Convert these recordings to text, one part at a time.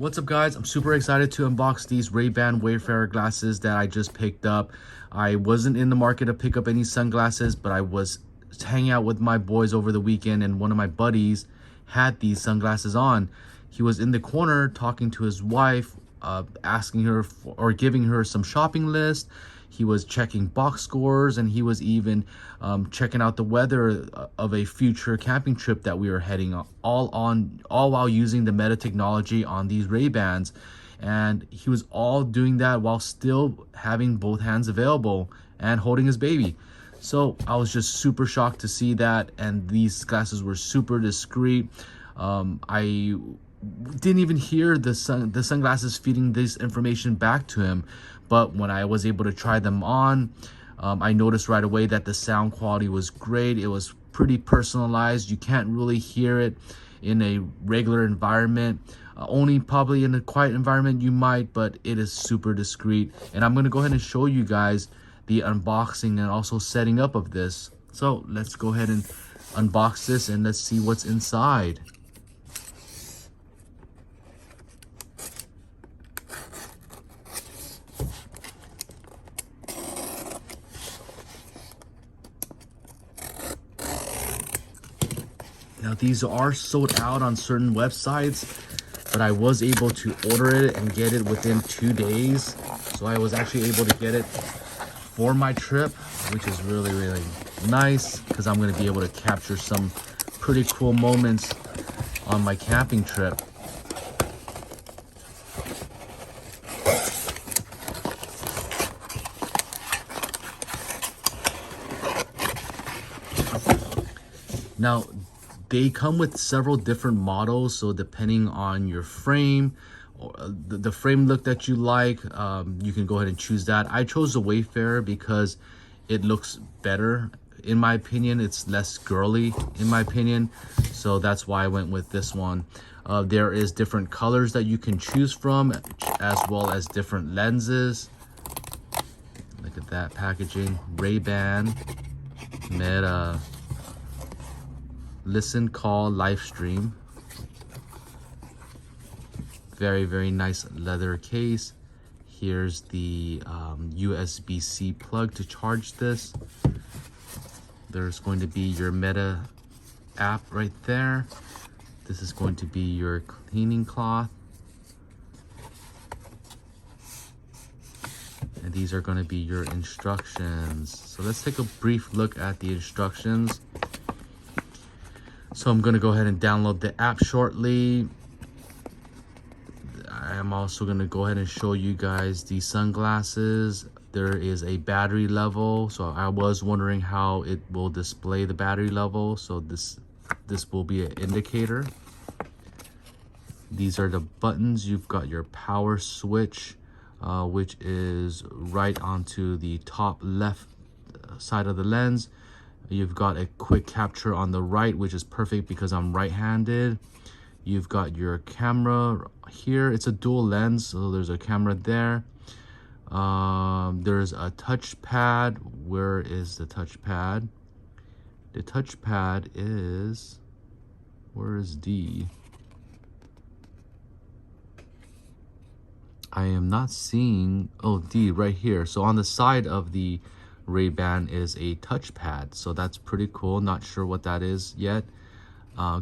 What's up, guys? I'm super excited to unbox these Ray-Ban Wayfarer glasses that I just picked up. I wasn't in the market to pick up any sunglasses, but I was hanging out with my boys over the weekend, and one of my buddies had these sunglasses on. He was in the corner talking to his wife, asking her for, or giving her some shopping list. He was checking box scores, and he was even checking out the weather of a future camping trip that we were heading on, all while using the Meta technology on these Ray-Bans. And he was all doing that while still having both hands available and holding his baby. So I was just super shocked to see that, and these glasses were super discreet. I didn't even hear the sunglasses feeding this information back to him, but when I was able to try them on, I noticed right away that the sound quality was great. It was pretty personalized. You can't really hear it in a regular environment. Only probably in a quiet environment you might, but it is super discreet. And I'm going to go ahead and show you guys the unboxing and also setting up of this. So let's go ahead and unbox this and let's see what's inside. Now, these are sold out on certain websites, but I was able to order it and get it within 2 days. So I was actually able to get it for my trip, which is really, really nice because I'm going to be able to capture some pretty cool moments on my camping trip. Now, they come with several different models, so depending on your frame or the frame look that you like, you can go ahead and choose that. I chose the Wayfarer because it looks better in my opinion. It's less girly in my opinion, so that's why I went with this one. There is different colors that you can choose from, as well as different lenses. Look at that packaging. Ray-Ban Meta listen, call, live stream. Very, very nice leather case. Here's the USB-C plug to charge this. There's going to be your Meta app right there. This is going to be your cleaning cloth. And these are going to be your instructions. So let's take a brief look at the instructions. So I'm going to go ahead and download the app shortly. I'm also going to go ahead and show you guys the sunglasses. There is a battery level, so I was wondering how it will display the battery level. So this will be an indicator. These are the buttons. You've got your power switch, which is right onto the top left side of the lens. You've got a quick capture on the right, which is perfect because I'm right-handed. You've got your camera here. It's a dual lens, so there's a camera there. There's a touchpad. Where is the touchpad? The touchpad is... where is D? I am not seeing... oh, D right here. So on the side of the Ray-Ban is a touchpad, so that's pretty cool. Not sure what that is yet.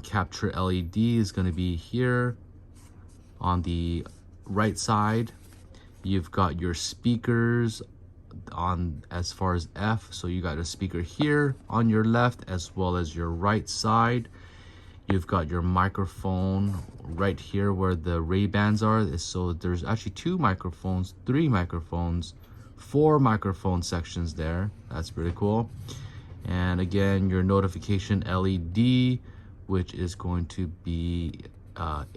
Capture LED is going to be here on the right side. You've got your speakers on as far as F, so you got a speaker here on your left as well as your right side. You've got your microphone right here where the Ray-Bans are. So there's actually 2 microphones, 3 microphones, 4 microphone sections there. That's pretty cool. And again, your notification LED, which is going to be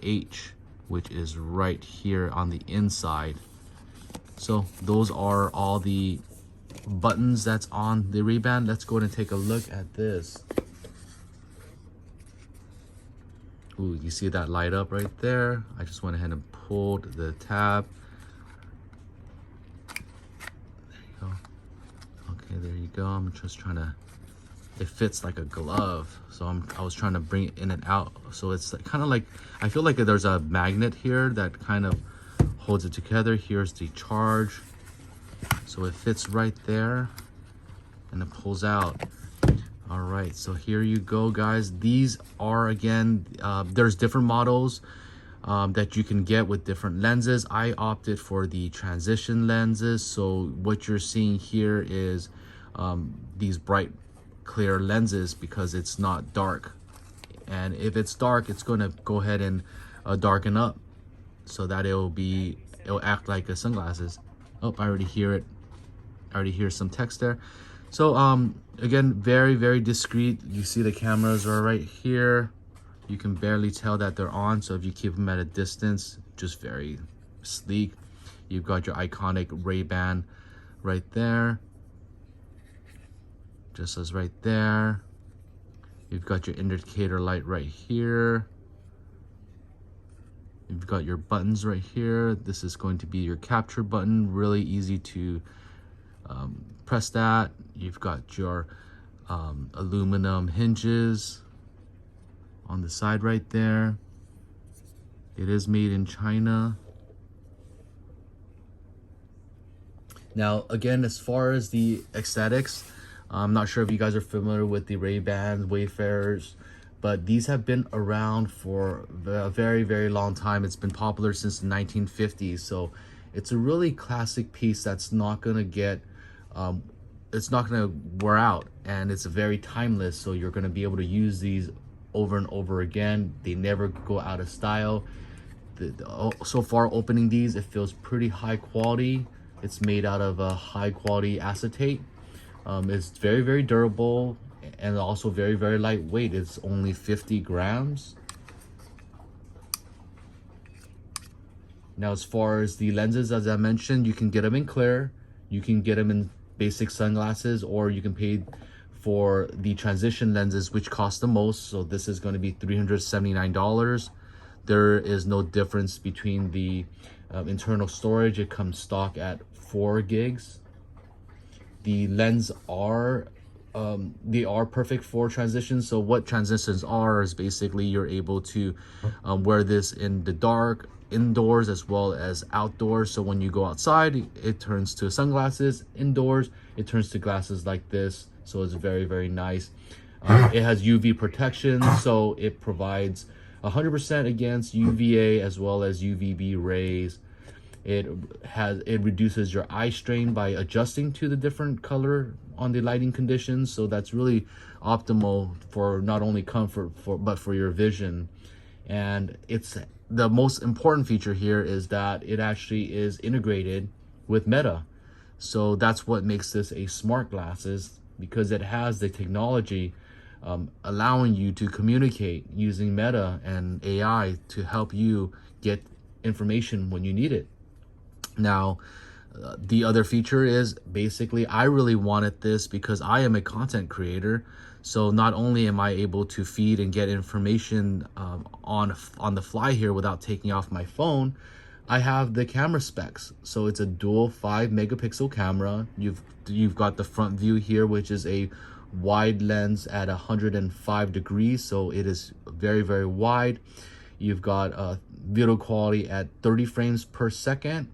H, which is right here on the inside. So those are all the buttons that's on the Ray-Ban. Let's go ahead and take a look at this. Ooh, you see that light up right there? I just went ahead and pulled the tab. There you go. Okay, there you go. I'm just trying to it fits like a glove. So I was trying to bring it in and out. So it's like, kind of like, I feel like there's a magnet here that kind of holds it together. Here's the charge. So it fits right there and it pulls out. All right, so here you go, guys. These are, again, there's different models that you can get with different lenses. I opted for the transition lenses. So what you're seeing here is these bright clear lenses because it's not dark. And if it's dark, it's going to go ahead and darken up so that it'll act like a sunglasses. Oh, I already hear it. I already hear some text there. So again, very, very discreet. You see the cameras are right here. You can barely tell that they're on. So if you keep them at a distance, just very sleek. You've got your iconic Ray-Ban right there. Just as right there. You've got your indicator light right here. You've got your buttons right here. This is going to be your capture button. Really easy to press that. You've got your aluminum hinges on the side right there. It is made in China. Now, again, as far as the aesthetics, I'm not sure if you guys are familiar with the Ray-Bans, Wayfarers, but these have been around for a very, very long time. It's been popular since the 1950s. So it's a really classic piece that's not gonna get, it's not gonna wear out, and it's very timeless. So you're gonna be able to use these over and over again. They never go out of style. So far opening these, it feels pretty high quality. It's made out of a high quality acetate. It's very, very durable and also very, very lightweight. It's only 50 grams. Now, as far as the lenses, as I mentioned, you can get them in clear, you can get them in basic sunglasses, or you can pay for the transition lenses, which cost the most. So this is going to be $379. There is no difference between the internal storage. It comes stock at 4 gigs. The lens are they are perfect for transitions. So what transitions are is basically you're able to wear this in the dark, indoors as well as outdoors. So when you go outside, it turns to sunglasses. Indoors, it turns to glasses like this. So it's very, very nice. It has UV protection, so it provides 100% against UVA as well as UVB rays. It reduces your eye strain by adjusting to the different color on the lighting conditions. So that's really optimal for not only comfort but for your vision. And it's the most important feature here is that it actually is integrated with Meta. So that's what makes this a smart glasses, because it has the technology allowing you to communicate using Meta and AI to help you get information when you need it. Now, the other feature is basically I really wanted this because I am a content creator. So not only am I able to feed and get information on the fly here without taking off my phone, I have the camera specs. So it's a dual 5 megapixel camera. You've got the front view here, which is a wide lens at 105 degrees. So it is very, very wide. You've got video quality at 30 frames per second.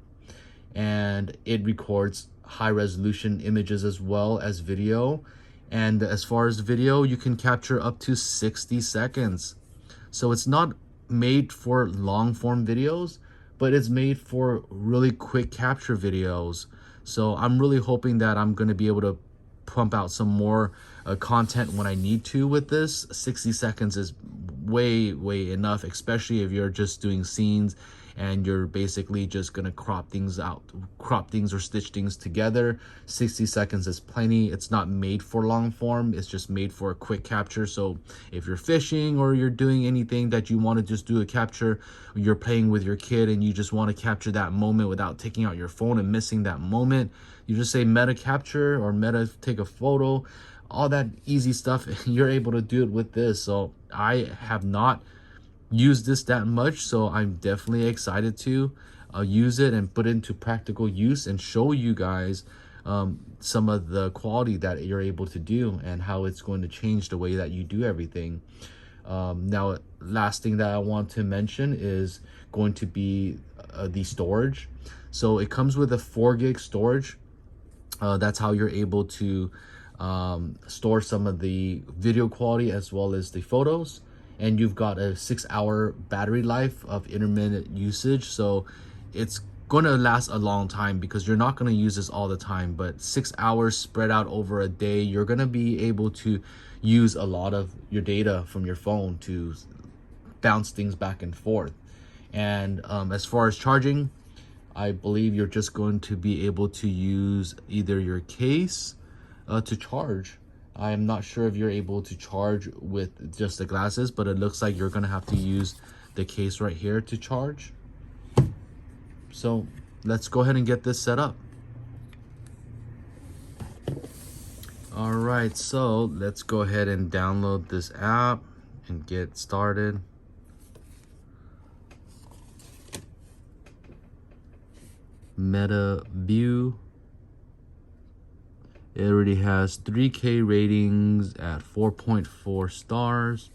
And it records high resolution images as well as video. And as far as video, you can capture up to 60 seconds. So it's not made for long form videos, but it's made for really quick capture videos. So I'm really hoping that I'm going to be able to pump out some more content when I need to with this. 60 seconds is way enough, especially if you're just doing scenes and you're basically just gonna crop things or stitch things together. 60 seconds is plenty. It's not made for long form, it's just made for a quick capture. So if you're fishing or you're doing anything that you want to just do a capture, you're playing with your kid and you just want to capture that moment without taking out your phone and missing that moment, you just say meta capture or meta take a photo, all that easy stuff. You're able to do it with this. So I have not used this that much, so I'm definitely excited to use it and put it into practical use and show you guys some of the quality that you're able to do and how it's going to change the way that you do everything. Now, last thing that I want to mention is going to be the storage. So it comes with a 4 gig storage. That's how you're able to store some of the video quality as well as the photos. And you've got a 6-hour battery life of intermittent usage. So it's going to last a long time because you're not going to use this all the time. But 6 hours spread out over a day, you're going to be able to use a lot of your data from your phone to bounce things back and forth. And as far as charging, I believe you're just going to be able to use either your case to charge. I am not sure if you're able to charge with just the glasses, but it looks like you're going to have to use the case right here to charge. So let's go ahead and get this set up. All right, so let's go ahead and download this app and get started. Meta View. It already has 3K ratings at 4.4 stars.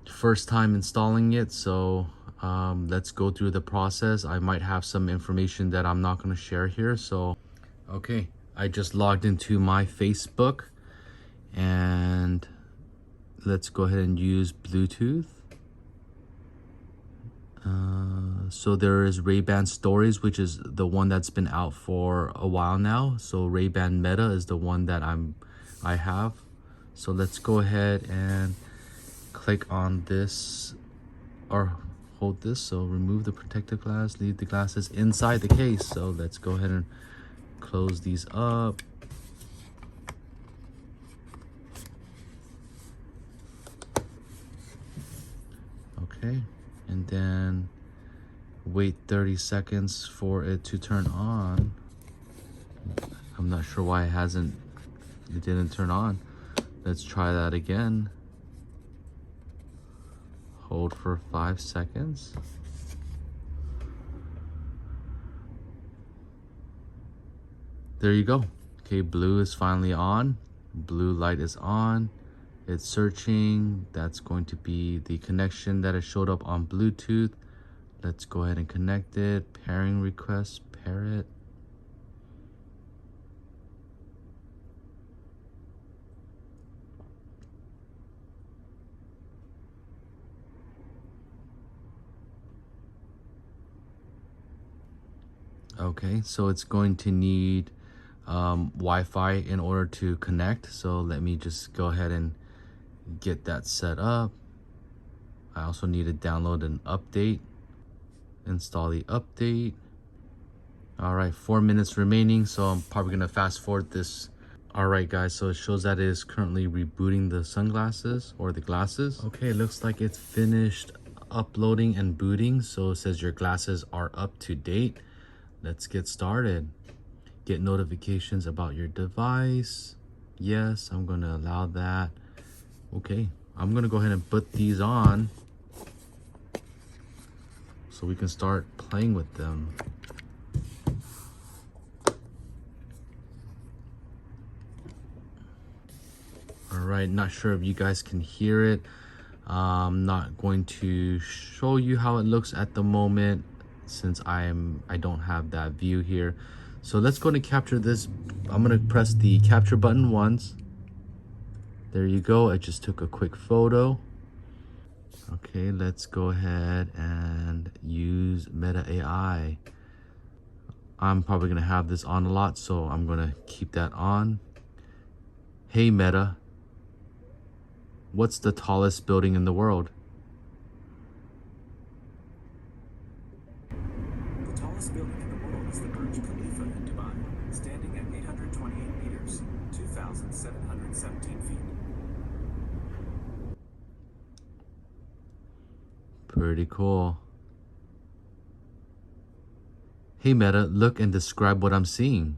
First time installing it, so let's go through the process. I might have some information that I'm not going to share here. So okay, I just logged into my Facebook and let's go ahead and use Bluetooth. So there is Ray-Ban Stories, which is the one that's been out for a while now. So Ray-Ban Meta is the one that I have. So let's go ahead and click on this or hold this. So remove the protective glass, leave the glasses inside the case. So let's go ahead and close these up. Okay, and then wait 30 seconds for it to turn on. I'm not sure why it didn't turn on. Let's try that again. Hold for 5 seconds. There you go. Okay, blue is finally on. Blue light is on. It's searching. That's going to be the connection that has showed up on Bluetooth. Let's go ahead and connect it. Pairing request, pair it. Okay, so it's going to need Wi-Fi in order to connect. So let me just go ahead and get that set up. I also need to download an update. Install the update. All right, 4 minutes remaining, so I'm probably gonna fast forward this. All right, guys, so it shows that it is currently rebooting the sunglasses or the glasses. Okay, it looks like it's finished uploading and booting. So it says your glasses are up to date. Let's get started. Get notifications about your device. Yes, I'm gonna allow that. Okay, I'm gonna go ahead and put these on so we can start playing with them. All right, not sure if you guys can hear it. I'm not going to show you how it looks at the moment since I don't have that view here. So let's go to capture this. I'm gonna press the capture button once. There you go. I just took a quick photo. Okay, let's go ahead and use Meta AI. I'm probably gonna have this on a lot, so I'm gonna keep that on. Hey Meta, what's the tallest building in the world? The tallest building in the world is the Burj Khalifa in Dubai, standing at 828 meters, 2,717 feet. Pretty cool. Hey Meta, look and describe what I'm seeing.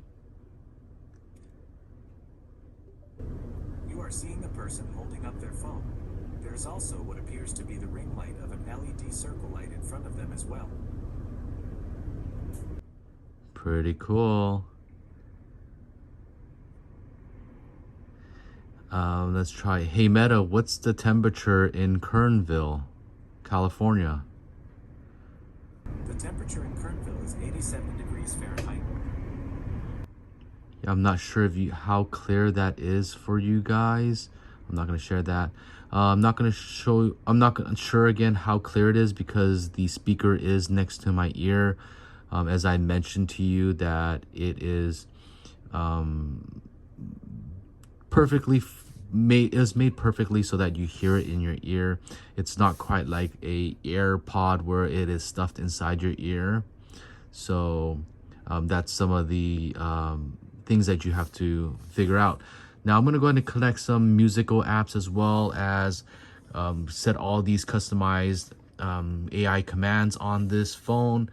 You are seeing a person holding up their phone. There's also what appears to be the ring light of an LED circle light in front of them as well. Pretty cool. Let's try. Hey Meta, what's the temperature in Kernville, California? The temperature in Kernville is 87 degrees Fahrenheit. I'm not sure if how clear that is for you guys. I'm not going to share that. I'm not sure again how clear it is because the speaker is next to my ear. As I mentioned to you that it is perfectly made. It was made perfectly so that you hear it in your ear. It's not quite like a AirPod where it is stuffed inside your ear. So that's some of the things that you have to figure out. Now I'm going to go ahead and connect some musical apps as well as set all these customized AI commands on this phone.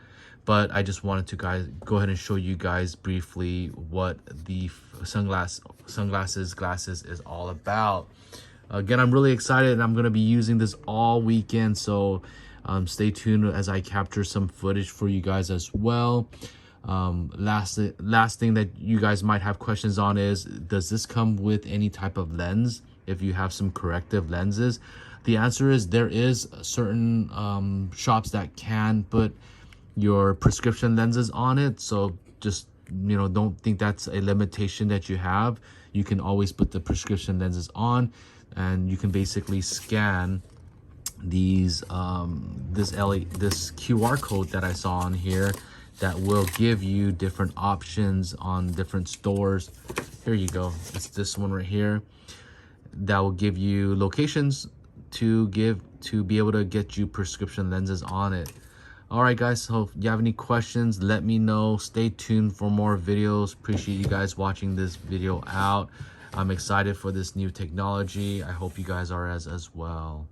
But I just wanted to go ahead and show you guys briefly what the glasses is all about. Again, I'm really excited and I'm going to be using this all weekend. So stay tuned as I capture some footage for you guys as well. Last thing that you guys might have questions on is, does this come with any type of lens if you have some corrective lenses? The answer is there is certain shops that can put your prescription lenses on it. So just, you know, don't think that's a limitation that you have. You can always put the prescription lenses on and you can basically scan these this QR code that I saw on here that will give you different options on different stores. Here you go. It's this one right here that will give you locations to be able to get you prescription lenses on it. All right, guys, so if you have any questions, let me know. Stay tuned for more videos. Appreciate you guys watching this video out. I'm excited for this new technology. I hope you guys are as well.